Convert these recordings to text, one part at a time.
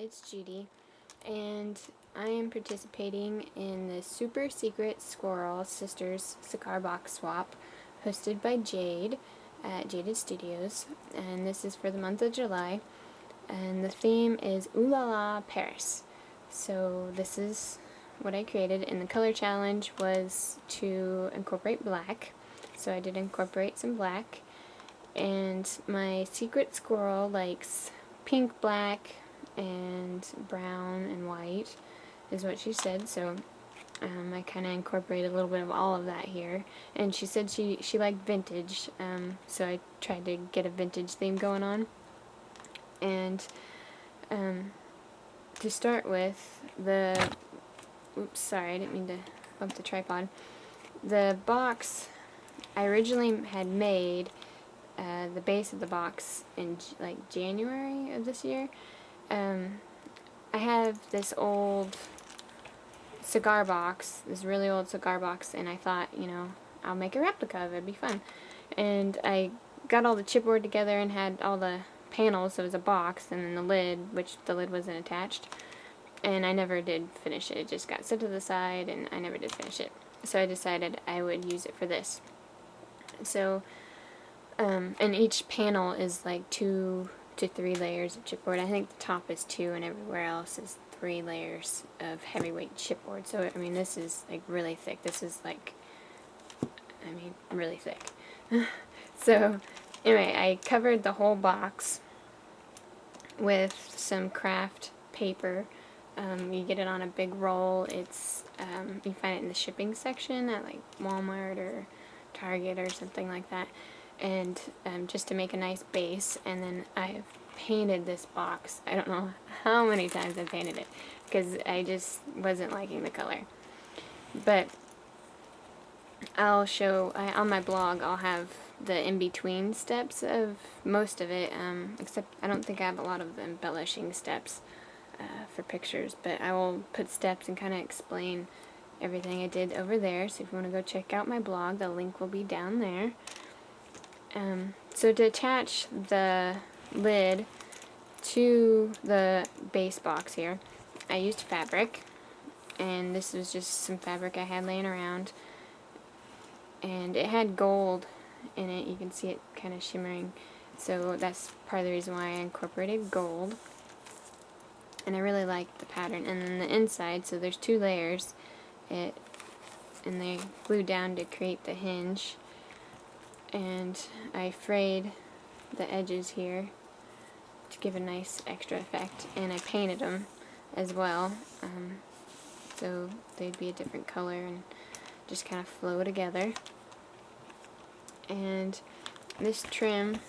it's Judy, and I am participating in the Super Secret Squirrel Sisters Cigar Box Swap hosted by Jade at Jaded Studios, and this is for the month of July, and the theme is Ooh La La Paris. So this is what I created, and the color challenge was to incorporate black, so I did incorporate some black, and my secret squirrel likes pink, black, and brown and white is what she said, so I kind of incorporated a little bit of all of that here, and she said she liked vintage, so I tried to get a vintage theme going on. And to start with, oops, sorry, I didn't mean to bump the tripod. The box I originally had made the base of the box in like January of this year. I have this old cigar box, this really old cigar box, and I thought, I'll make a replica of it, it'd be fun. And I got all the chipboard together and had all the panels, so it was a box, and then the lid, which the lid wasn't attached, and I never did finish it. It just got set to the side, and I never did finish it. So I decided I would use it for this. So, and each panel is like 2 to 3 layers of chipboard. I think the top is 2 and everywhere else is 3 layers of heavyweight chipboard. So, I mean, this is like really thick. This is like, really thick. So, anyway, I covered the whole box with some craft paper. You get it on a big roll. It's, you find it in the shipping section at like Walmart or Target or something like that. And just to make a nice base, and then I've painted this box. I don't know how many times I painted it because I just wasn't liking the color. But I'll show, on my blog, I'll have the in-between steps of most of it, except I don't think I have a lot of the embellishing steps for pictures, but I will put steps and kind of explain everything I did over there. So if you want to go check out my blog, the link will be down there. So to attach the lid to the base box here, I used fabric, and this was just some fabric I had laying around, and it had gold in it. You can see it kind of shimmering, so that's part of the reason why I incorporated gold, and I really liked the pattern. And then the inside, so there's 2 layers, and they glued down to create the hinge. And I frayed the edges here to give a nice extra effect, and I painted them as well, so they'd be a different color and just kind of flow together. And this trim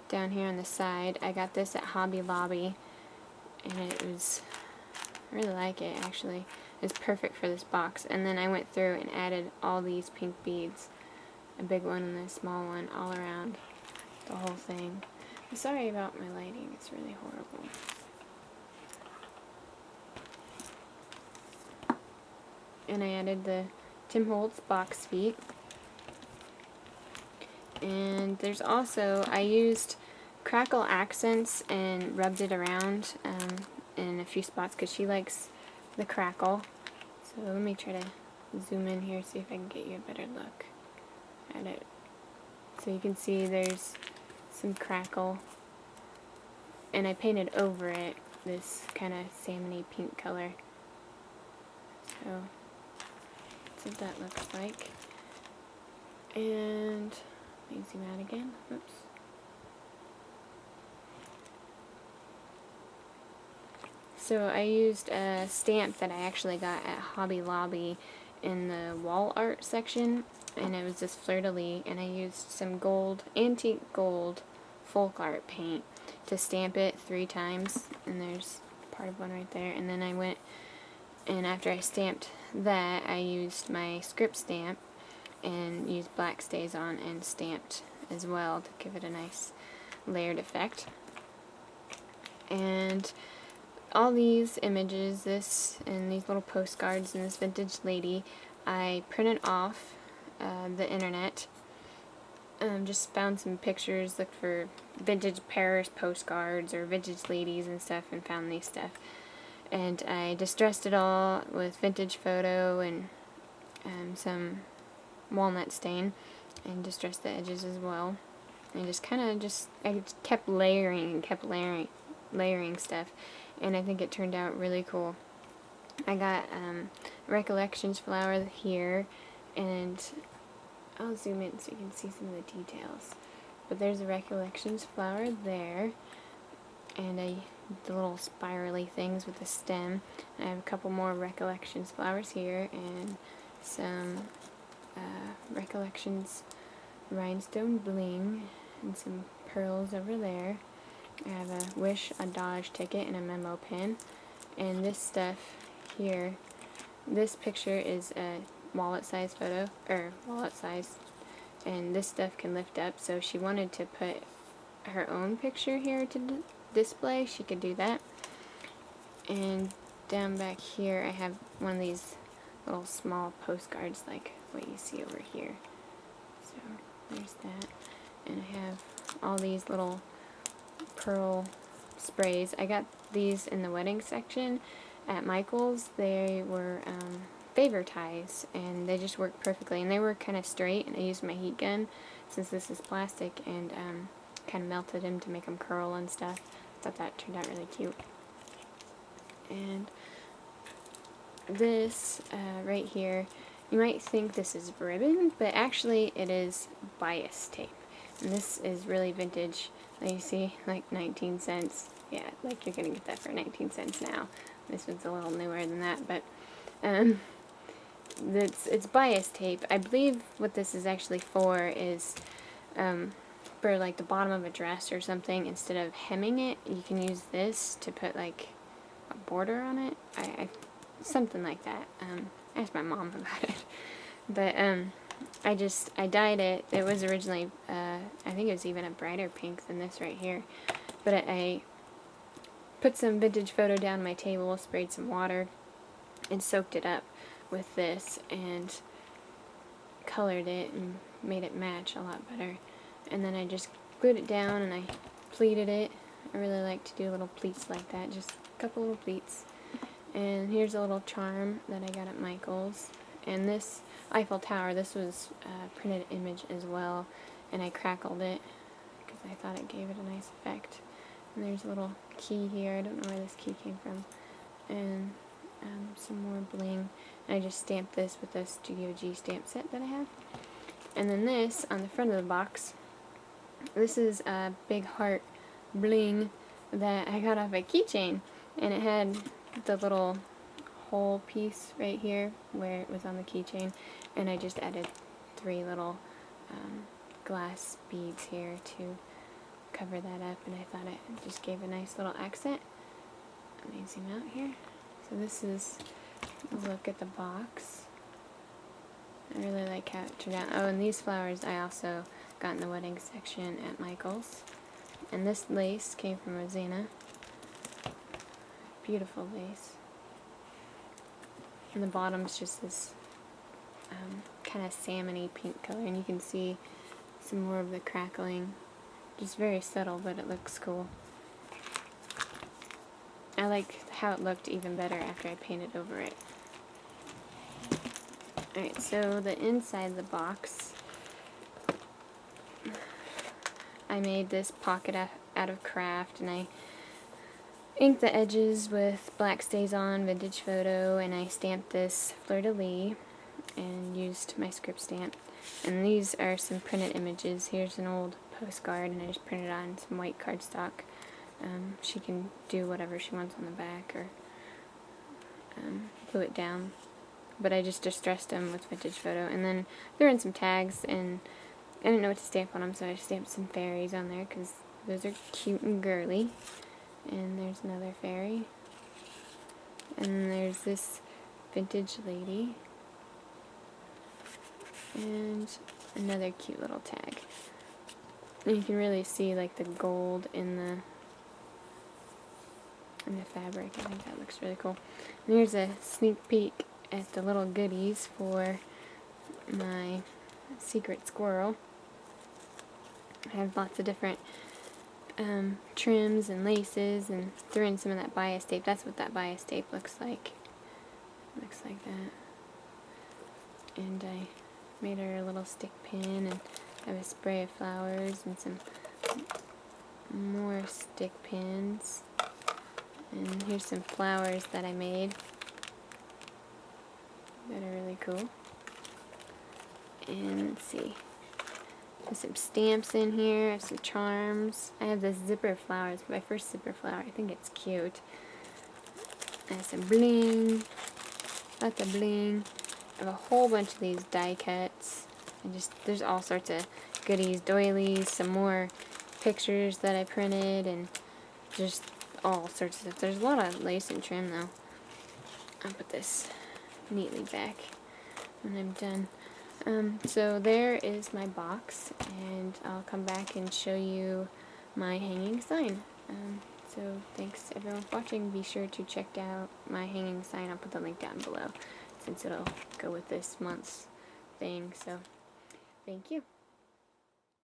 down here on the side, I got this at Hobby Lobby, and I really like it actually. It's perfect for this box. And then I went through and added all these pink beads. A big one and a small one all around the whole thing. I'm sorry about my lighting, it's really horrible. And I added the Tim Holtz box feet. And there's also, I used crackle accents and rubbed it around in a few spots because she likes the crackle. So let me try to zoom in here, see if I can get you a better look at it. So you can see there's some crackle, and I painted over it this kind of salmony pink color. So that's what that looks like. And let me zoom out again. Oops. So I used a stamp that I actually got at Hobby Lobby in the wall art section, and it was this fleur-de-lis, and I used some gold, antique gold folk art paint to stamp it 3 times, and there's part of one right there. And then I went, and after I stamped that, I used my script stamp and used black StazOn and stamped as well to give it a nice layered effect. And all these images, this and these little postcards and this vintage lady, I printed off the internet just found some pictures, looked for vintage Paris postcards or vintage ladies and stuff, and found these stuff. And I distressed it all with vintage photo and some walnut stain, and distressed the edges as well. And just kind of I just kept layering and kept layering stuff, and I think it turned out really cool. I got Recollections flower here, and I'll zoom in so you can see some of the details. But there's a Recollections flower there, and the little spirally things with the stem. And I have a couple more Recollections flowers here, and some Recollections rhinestone bling, and some pearls over there. I have a Wish, a Dodge ticket, and a memo pin. And this stuff here, this picture is a wallet size photo, or wallet size, and this stuff can lift up, so she wanted to put her own picture here to display, she could do that. And down back here I have one of these little small postcards like what you see over here. So there's that. And I have all these little pearl sprays. I got these in the wedding section at Michael's. They were favor ties, and they just worked perfectly, and they were kind of straight, and I used my heat gun since this is plastic, and kind of melted them to make them curl and stuff. Thought that turned out really cute. And this right here, you might think this is ribbon, but actually it is bias tape. And this is really vintage. Like you see, like 19 cents. Yeah, like you're gonna get that for 19 cents now. This one's a little newer than that, but it's bias tape. I believe what this is actually for is for like the bottom of a dress or something. Instead of hemming it, you can use this to put like a border on it. Something like that. I asked my mom about it, but I dyed it. It was originally I think it was even a brighter pink than this right here, but I put some vintage photo down my table, sprayed some water, and soaked it up with this, and colored it and made it match a lot better. And then I just glued it down and I pleated it. I really like to do little pleats like that, just a couple little pleats. And here's a little charm that I got at Michael's. And this Eiffel Tower, this was a printed image as well, and I crackled it because I thought it gave it a nice effect. And there's a little key here. I don't know where this key came from. And some more bling. And I just stamped this with a Studio G stamp set that I have. And then this, on the front of the box, this is a big heart bling that I got off a keychain. And it had the little hole piece right here where it was on the keychain. And I just added 3 little glass beads here to cover that up, and I thought it just gave a nice little accent. Let me zoom out here. So this is a look at the box. I really like how it turned out. Oh, and these flowers I also got in the wedding section at Michael's. And this lace came from Rosanna. Beautiful lace. And the bottom's just this kind of salmon-y pink color, and you can see some more of the crackling. Just very subtle, but it looks cool. I like how it looked even better after I painted over it. Alright, so the inside of the box, I made this pocket out of craft, and I inked the edges with Black Stays On Vintage Photo, and I stamped this fleur-de-lis and used my script stamp. And these are some printed images. Here's an old postcard, and I just printed on some white cardstock. She can do whatever she wants on the back, or glue it down. But I just distressed them with vintage photo. And then threw in some tags, and I didn't know what to stamp on them, so I stamped some fairies on there, because those are cute and girly. And there's another fairy. And there's this vintage lady. And another cute little tag. And you can really see like the gold in the fabric. I think that looks really cool. And here's a sneak peek at the little goodies for my secret squirrel. I have lots of different trims and laces, and threw in some of that bias tape. That's what that bias tape looks like. Looks like that. And I made her a little stick pin, and I have a spray of flowers and some more stick pins. And here's some flowers that I made that are really cool. And let's see. There's some stamps in here. I have some charms. I have this zipper flower. It's my first zipper flower. I think it's cute. I have some bling. Lots of bling. I have a whole bunch of these die cuts. And there's all sorts of goodies, doilies, some more pictures that I printed, and just all sorts of stuff. There's a lot of lace and trim though. I'll put this neatly back when I'm done. So there is my box, and I'll come back and show you my hanging sign. So thanks everyone for watching. Be sure to check out my hanging sign. I'll put the link down below since it'll go with this month's thing. So thank you.